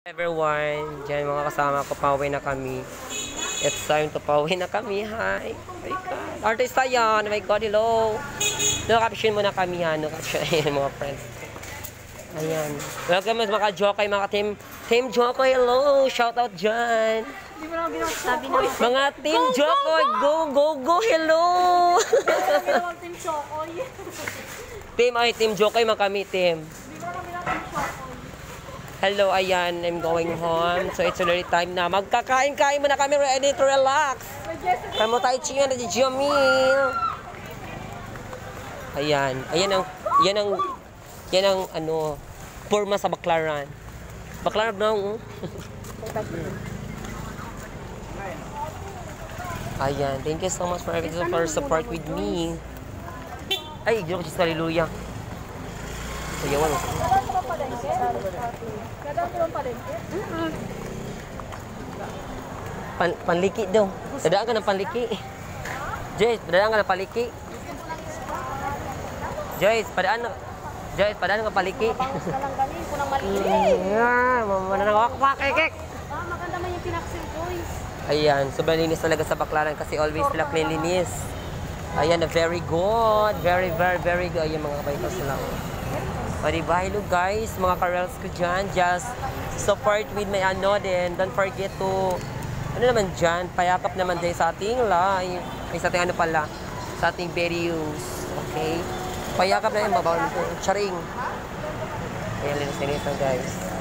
Everyone, dyan mga kasama ko, pauwi na kami. It's time to pauwi na kami. Hi! My God. Artista yan! Oh my God, hello! No caption muna kami ha. No caption. Ayan mga friends. Ayan. Welcome mga Jokay, mga Team Jokay, hello! Shout out dyan! Hindi mo naman sabi na mga Team Jokay, go, go, go, hello! ginawang Team Chokoy. Team Jokay, mga kami, team. Hindi mo naman ginawang Team Chokoy. Hello, ayan, I'm going home. So, it's already time na. Magkakain-kain muna kami, ready to relax. Kamo tayo chiyo na di Jomil. Ayan, yan ang, ano, forma sa baklaran. Baklaran na, Ayan, thank you so much for everything, for support with me. Ay, joke, just hallelujah. Ayawan mo. Panliki daw. Dadaan ka ng panliki. Joyce, dadaan ka ng panliki. Joyce, padaan ka paliki. Bangus na lang galing, punang maliit. Mananawak-wak, kek. Maganda man yung pinaksil, Joyce. Ayan, sobrang linis talaga sa baklaran kasi always sila cleanliness. Ayan, very good. Very, very, very good. Ayan, mga kabaitas sila. O diba, hello guys, mga karels ko dyan, just support with my ano din, don't forget to, ano naman dyan, payakap naman din sa ating live, ay sa ating ano pala, sa ating videos, okay? Payakap na yun, babawal mo po, charing. Ayan, linis na guys.